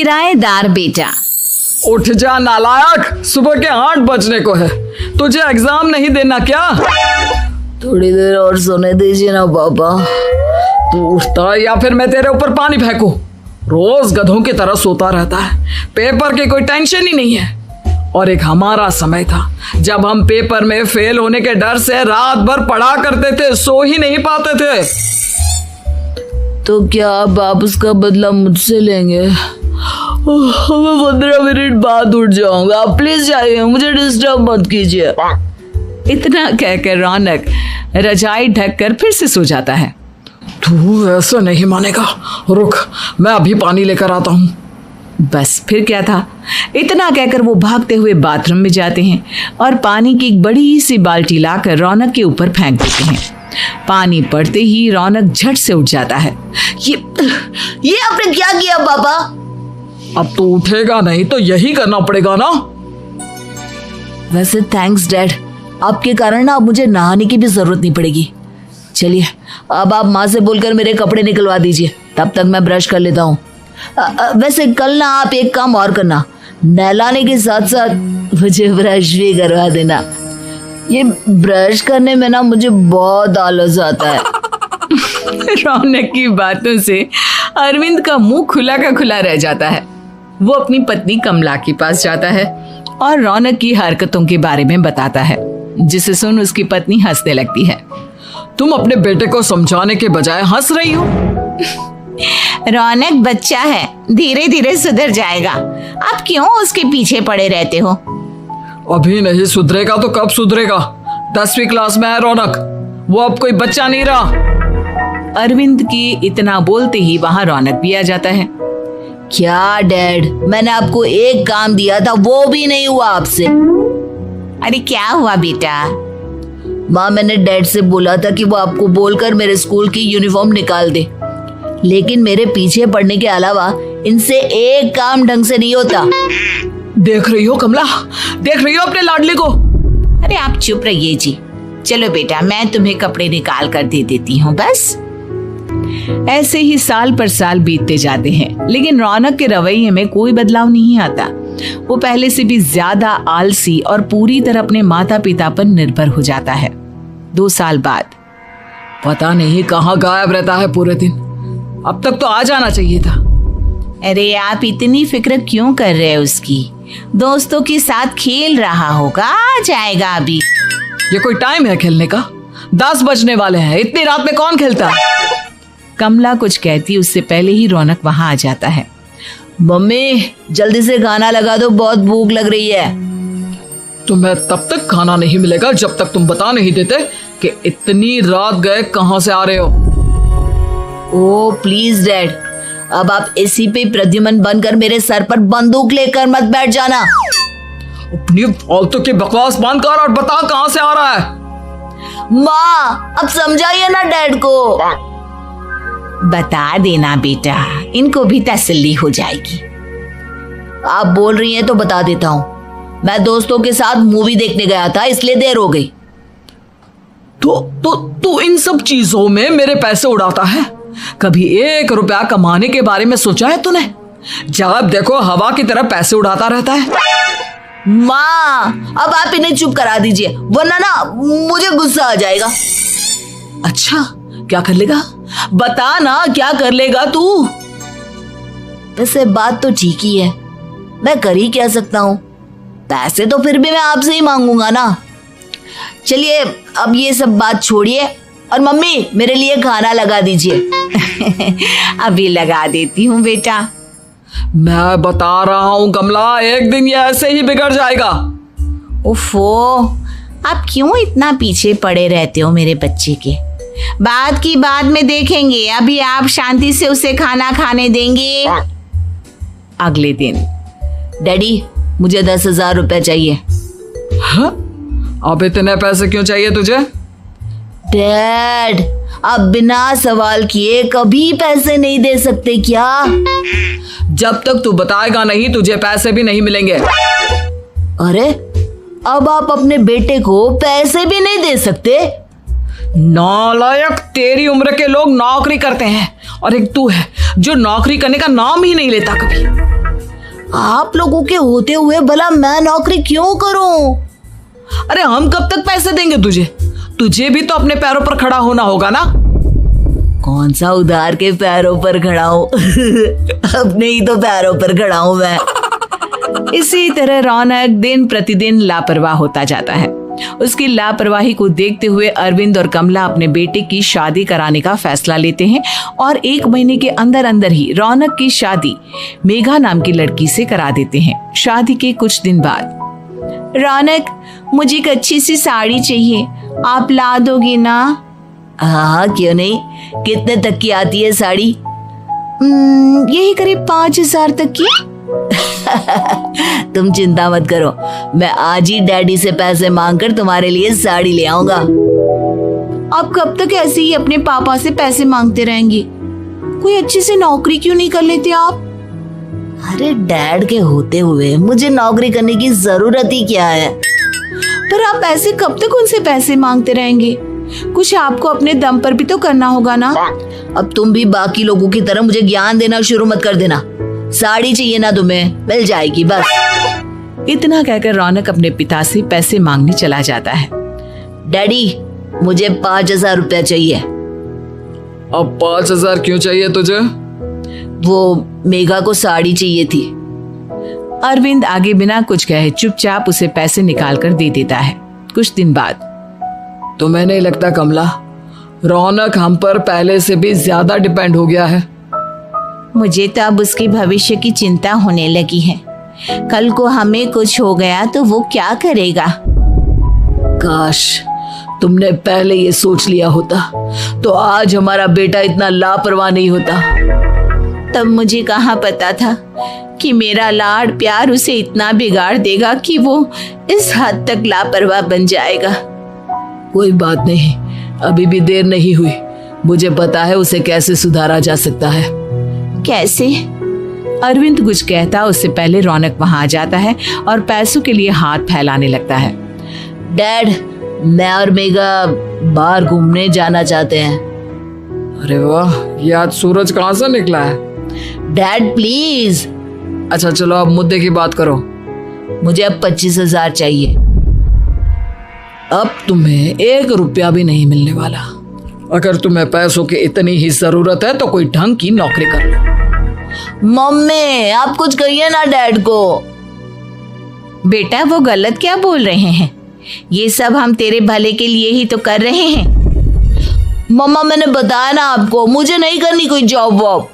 किराएदार बेटा। उठ जा नालायक, सुबह के 8 बजने को है, तुझे एग्जाम नहीं देना क्या? थोड़ी देर और सोने दीजिए ना पापा। तू उठता या फिर मैं तेरे ऊपर पानी फेंकूं? रोज गधों की तरह सोता रहता है, पेपर की कोई टेंशन ही नहीं है। और एक हमारा समय था जब हम पेपर में फेल होने के डर से रात भर पढ़ा करते थे, सो ही नहीं पाते थे। तो क्या आप उसका बदला मुझसे लेंगे? मैं 15 मिनट बाद उठ जाऊंगा, आप प्लीज जाइए, मुझे डिस्टर्ब मत कीजिए। इतना कहकर रौनक रजाई ढककर फिर से सो जाता है। तू ऐसा नहीं मानेगा, रुक मैं अभी पानी लेकर आता हूँ। बस फिर क्या था, इतना कहकर वो भागते हुए बाथरूम में जाते हैं और पानी की एक बड़ी सी बाल्टी लाकर रौनक के ऊपर फेंक देते हैं। पानी पड़ते ही रौनक झट से उठ जाता है। ये आपने क्या किया पापा? अब तो उठेगा नहीं तो यही करना पड़ेगा ना। वैसे थैंक्स डैड, आपके कारण ना अब मुझे नहाने की भी जरूरत नहीं पड़ेगी। चलिए अब आप माँ से बोलकर मेरे कपड़े निकलवा दीजिए, तब तक मैं ब्रश कर लेता हूँ। वैसे कल ना आप एक काम और करना, नहलाने के साथ साथ मुझे ब्रश भी करवा देना। ये ब्रश करने में ना मुझे बहुत आलस आता है। रौनक की बातों से अरविंद का मुंह खुला का खुला रह जाता है। वो अपनी पत्नी कमला के पास जाता है और रौनक की हरकतों के बारे में बताता है, जिसे सुन उसकी पत्नी हंसने लगती है। तुम अपने बेटे को समझाने के बजाय हंस रही हो। रौनक बच्चा है, धीरे धीरे सुधर जाएगा, आप क्यों उसके पीछे पड़े रहते हो? अभी नहीं सुधरेगा तो कब सुधरेगा? 10वीं क्लास में है रौनक, वो अब कोई बच्चा नहीं रहा। अरविंद की इतना बोलते ही वहां रौनक भी आ जाता है। क्या डैड, मैंने आपको एक काम दिया था, वो भी नहीं हुआ आपसे। अरे क्या हुआ बेटा? माँ, मैंने डैड से बोला था कि वो आपको बोलकर मेरे स्कूल की यूनिफॉर्म निकाल दे, लेकिन मेरे पीछे पड़ने के अलावा इनसे एक काम ढंग से नहीं होता। देख रही हो कमला, देख रही हो अपने लाडले को? अरे आप चुप रहिए जी। चलो बेटा, मैं तुम्हें कपड़े निकाल कर दे देती हूँ। बस ऐसे ही साल पर साल बीतते जाते हैं, लेकिन रौनक के रवैये में कोई बदलाव नहीं आता। वो पहले से भी ज्यादा आलसी और पूरी तरह अपने माता पिता पर निर्भर हो जाता है। 2 साल बाद पता नहीं कहाँ गायब रहता है पूरे दिन, अब तक तो आ जाना चाहिए था। अरे आप इतनी फिक्र क्यों कर रहे हैं उसकी? दोस्तों के साथ खेल रहा होगा, आ जाएगा अभी। ये कोई टाइम है खेलने का? 10 बजने वाले हैं, इतनी रात में कौन खेलता है? कमला कुछ कहती उससे पहले ही रौनक वहां आ जाता है। मम्मी जल्दी से खाना लगा दो, बहुत भूख लग रही है। तुम्हें तब तक खाना नहीं मिलेगा जब तक तुम बता नहीं देते कि इतनी रात गए कहां से आ रहे हो। ओह प्लीज डैड, अब आप एसी पे प्रद्युमन बनकर मेरे सर पर बंदूक लेकर मत बैठ जाना। अपनी फालतू की बकवास बंद कर और बता कहां से आ रहा है। माँ अब समझाइए ना डैड को। बता देना बेटा, इनको भी तसल्ली हो जाएगी। आप बोल रही हैं तो बता देता हूँ, मैं दोस्तों के साथ मूवी देखने गया था, इसलिए देर हो गई। तो इन सब चीजों में मेरे पैसे उड़ाता है? कभी 1 रुपया कमाने के बारे में सोचा है तूने? जब देखो हवा की तरह पैसे उड़ाता रहता है। माँ अब आप इन्हें चुप करा दीजिए, वरना ना मुझे गुस्सा आ जाएगा। अच्छा क्या कर लेगा? बता ना क्या कर लेगा तू? वैसे बात तो ठीक ही है, मैं कर ही क्या सकता हूँ, पैसे तो फिर भी मैं आपसे ही मांगूंगा ना। चलिए अब ये सब बात छोड़िए और मम्मी मेरे लिए खाना लगा दीजिए। अभी लगा देती हूँ बेटा। मैं बता रहा हूँ कमला, एक दिन ये ऐसे ही बिगड़ जाएगा। ओफो, आप क्यों इतना पीछे पड़े रहते हो मेरे बच्चे के? बात की बाद में देखेंगे, अभी आप शांति से उसे खाना खाने देंगे। अगले दिन डैडी मुझे 10,000 रुपए चाहिए। हाँ? अब इतने पैसे क्यों चाहिए तुझे? डैड आप बिना सवाल किए कभी पैसे नहीं दे सकते क्या? जब तक तू बताएगा नहीं तुझे पैसे भी नहीं मिलेंगे। अरे अब आप अपने बेटे को पैसे भी नहीं दे सकते? नालायक, तेरी उम्र के लोग नौकरी करते हैं और एक तू है जो नौकरी करने का नाम ही नहीं लेता कभी। आप लोगों के होते हुए भला मैं नौकरी क्यों करूं? अरे हम कब तक पैसे देंगे तुझे? तुझे भी तो अपने पैरों पर खड़ा होना होगा ना। कौन सा उधार के पैरों पर खड़ा हूं? अपने ही तो पैरों पर खड़ा हूं मैं। इसी तरह रौनक दिन प्रतिदिन लापरवाह होता जाता है। उसकी लापरवाही को देखते हुए अरविंद और कमला अपने बेटे की शादी कराने का फैसला लेते हैं और 1 महीने के अंदर अंदर ही रौनक की शादी मेघा नाम की लड़की से करा देते हैं। शादी के कुछ दिन बाद, रौनक मुझे एक अच्छी सी साड़ी चाहिए, आप ला दोगी ना? हाँ, क्यों नहीं। कितने तक की आती है साड़ी? यही करीब 5,000 तक की। तुम चिंता मत करो, मैं आज ही डैडी से पैसे मांगकर तुम्हारे लिए साड़ी ले आऊंगा। आप कब तक ऐसे ही अपने पापा से पैसे मांगते रहेंगे? कोई अच्छी सी नौकरी क्यों नहीं कर लेते आप? अरे डैड के होते हुए मुझे नौकरी करने की जरूरत ही क्या है? पर आप ऐसे कब तक उनसे पैसे मांगते रहेंगे? कुछ आपको अपने दम पर भी तो करना होगा ना। अब तुम भी बाकी लोगों की तरह मुझे ज्ञान देना शुरू मत कर देना। साड़ी चाहिए ना तुम्हें, मिल जाएगी बस। इतना कहकर रौनक अपने पिता से पैसे मांगने चला जाता है। डैडी, मुझे 5,000 रुपया चाहिए। अब 5,000 क्यों चाहिए तुझे? वो मेघा को साड़ी चाहिए थी। अरविंद आगे बिना कुछ कहे चुपचाप उसे पैसे निकाल कर दे देता है। कुछ दिन बाद, तुम्हें नहीं लगता कमला, रौनक हम पर पहले से भी ज्यादा डिपेंड हो गया है? मुझे तो अब उसके भविष्य की चिंता होने लगी है। कल को हमें कुछ हो गया तो वो क्या करेगा? काश तुमने पहले ये सोच लिया होता तो आज हमारा बेटा इतना लापरवाह नहीं होता। तब मुझे कहाँ पता था कि मेरा लाड प्यार उसे इतना बिगाड़ देगा कि वो इस हद तक लापरवाह बन जाएगा। कोई बात नहीं, अभी भी देर नहीं हुई। मुझे पता है उसे कैसे सुधारा जा सकता है। कैसे? अरविंद कुछ कहता उससे पहले रौनक वहां आ जाता है और पैसों के लिए हाथ फैलाने लगता है। डैड, मैं और मेघा बाहर घूमने जाना चाहते हैं। अरे वाह, ये आज सूरज कहाँ से निकला है? Dad please. अच्छा चलो अब मुद्दे की बात करो। मुझे अब 25,000 चाहिए। अब तुम्हें 1 रुपया भी नहीं मिलने वाला। अगर तुम्हें पैसों की इतनी ही जरूरत है तो कोई ढंग की नौकरी कर लो। मम्मी, आप कुछ कहिए ना डैड को। बेटा, वो गलत क्या बोल रहे हैं? ये सब हम तेरे भले के लिए ही तो कर रहे हैं। मम्मा, मैंने बताया ना आपको, मुझे नहीं करनी कोई जॉब वॉब।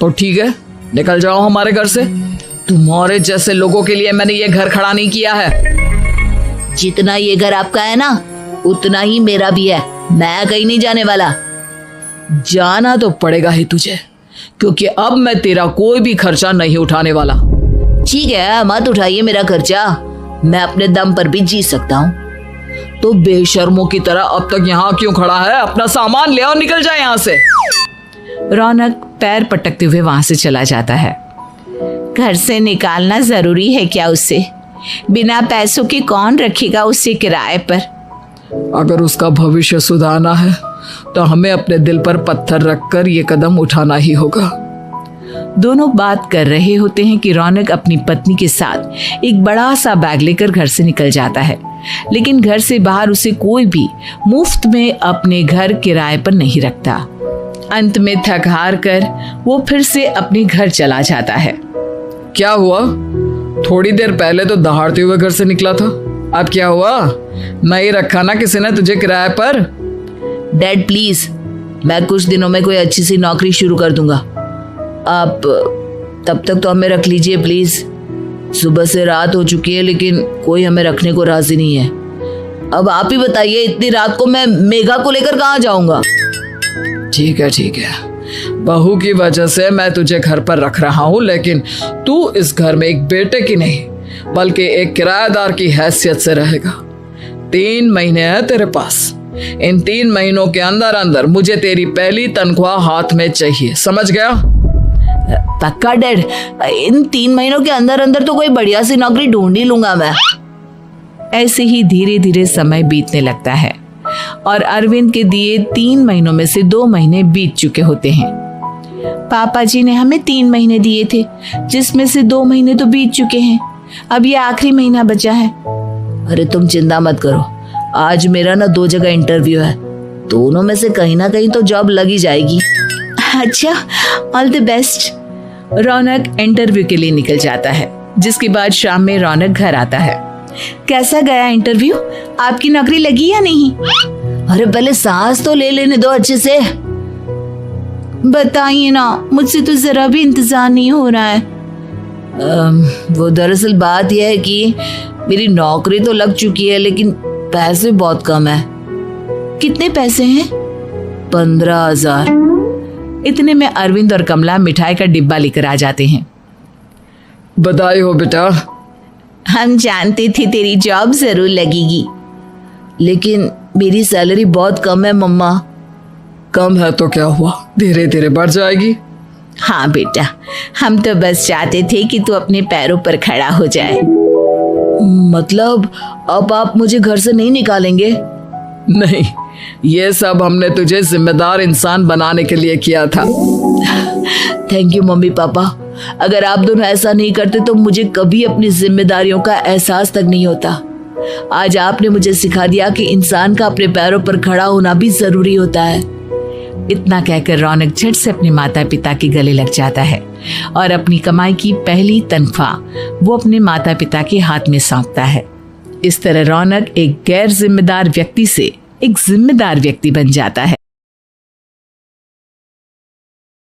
तो ठीक है, निकल जाओ हमारे घर से। तुम्हारे जैसे लोगों के लिए मैंने ये घर खड़ा नहीं किया है। जितना ये घर आपका है ना, उतना ही मेरा भी है। मैं कहीं नहीं जाने वाला। जाना तो पड़ेगा ही तुझे, क्योंकि अब मैं तेरा कोई भी खर्चा नहीं उठाने वाला। ठीक है, मत उठाइए मेरा खर्चा, मैं अपने दम पर भी जी सकता हूँ। तो बेशर्मों की तरह अब तक यहाँ क्यों खड़ा है? अपना सामान ले और निकल जाए यहाँ से। रौनक पैर पटकते हुए वहां से चला जाता है। घर से निकालना जरूरी है क्या उसे? बिना पैसों के कौन रखेगा उसे किराए पर? अगर उसका भविष्य सुधारना है तो हमें अपने दिल पर पत्थर रखकर ये कदम उठाना ही होगा। दोनों बात कर रहे होते हैं कि रौनक अपनी पत्नी के साथ एक बड़ा सा बैग लेकर घर से निकल जाता है, लेकिन घर से बाहर उसे कोई भी मुफ्त में अपने घर किराए पर नहीं रखता। अंत में थक हार कर वो फिर से अपने घर चला जाता है। क्या हुआ? थोड़ी देर पहले तो दहाड़ते हुए घर से निकला था, अब क्या हुआ? नहीं रखा ना किसी ने तुझे किराए पर? डैड प्लीज, मैं कुछ दिनों में कोई अच्छी सी नौकरी शुरू कर दूंगा। आप तब तक तो हमें रख लीजिए प्लीज। सुबह से रात हो चुकी है लेकिन कोई हमें रखने को राजी नहीं है। अब आप ही बताइए, इतनी रात को मैं मेघा को लेकर कहाँ जाऊंगा? ठीक है, बहू की वजह से मैं तुझे घर पर रख रहा हूँ, लेकिन तू इस घर में एक बेटे की नहीं बल्कि एक किराएदार की हैसियत से रहेगा। 3 महीने है तेरे पास। इन 3 महीनों के अंदर अंदर मुझे तेरी पहली तनख्वाह हाथ में चाहिए, समझ गया? पक्का डैड, इन 3 महीनों के अंदर अंदर तो कोई बढ़िया सी नौकरी ढूंढ ही लूंगा मैं। ऐसे ही धीरे धीरे समय बीतने लगता है और अरविंद के दिए 3 महीनों में से 2 महीने बीत चुके होते हैं। पापा जी ने हमें 3 महीने दिए थे, जिसमें से 2 महीने तो बीत चुके हैं। अब ये आखिरी महीना बचा है। अरे तुम चिंता मत करो, आज मेरा ना 2 जगह इंटरव्यू है, दोनों में से कहीं ना कहीं तो जॉब लगी जाएगी। अच्छा, all the best. Raunak interview के लिए निकल जाता है, जिसके बाद शाम में रौनक घर आता है। कैसा गया इंटरव्यू? आपकी नौकरी लगी या नहीं? अरे पहले सांस तो ले लेने दो अच्छे से। बताइए ना, मुझसे तो जरा भी इंतजार नहीं हो रहा है। वो दरअसल बात यह है कि मेरी नौकरी तो लग चुकी है, लेकिन पैसे बहुत कम है। कितने पैसे हैं? 15,000। इतने में अरविंद और कमला मिठाई का डिब्बा लेकर आ जाते हैं। बधाई हो बेटा। हम जानते थे तेरी जॉब जरूर लगेगी। लेकिन मेरी सैलरी बहुत कम है मम्मा। कम है तो क्या हुआ, धीरे धीरे बढ़ जाएगी। हाँ बेटा, हम तो बस चाहते थे कि तू अपने पैरों पर खड़ा हो जाए। मतलब अब आप मुझे घर से नहीं निकालेंगे? नहीं, ये सब हमने तुझे जिम्मेदार इंसान बनाने के लिए किया था। Thank you mummy papa. अगर आप दोनों ऐसा नहीं करते तो मुझे कभी अपनी जिम्मेदारियों का एहसास तक नहीं होता। आज आपने मुझे सिखा दिया कि इंसान का अपने पैरों पर खड़ा होना भी जरूरी होता है। इतना कहकर रौनक झट से अपने माता पिता के गले लग जाता है और अपनी कमाई की पहली तनख्वाह वो अपने माता पिता के हाथ में सौंपता है। इस तरह रौनक एक गैर जिम्मेदार व्यक्ति से एक जिम्मेदार व्यक्ति बन जाता है।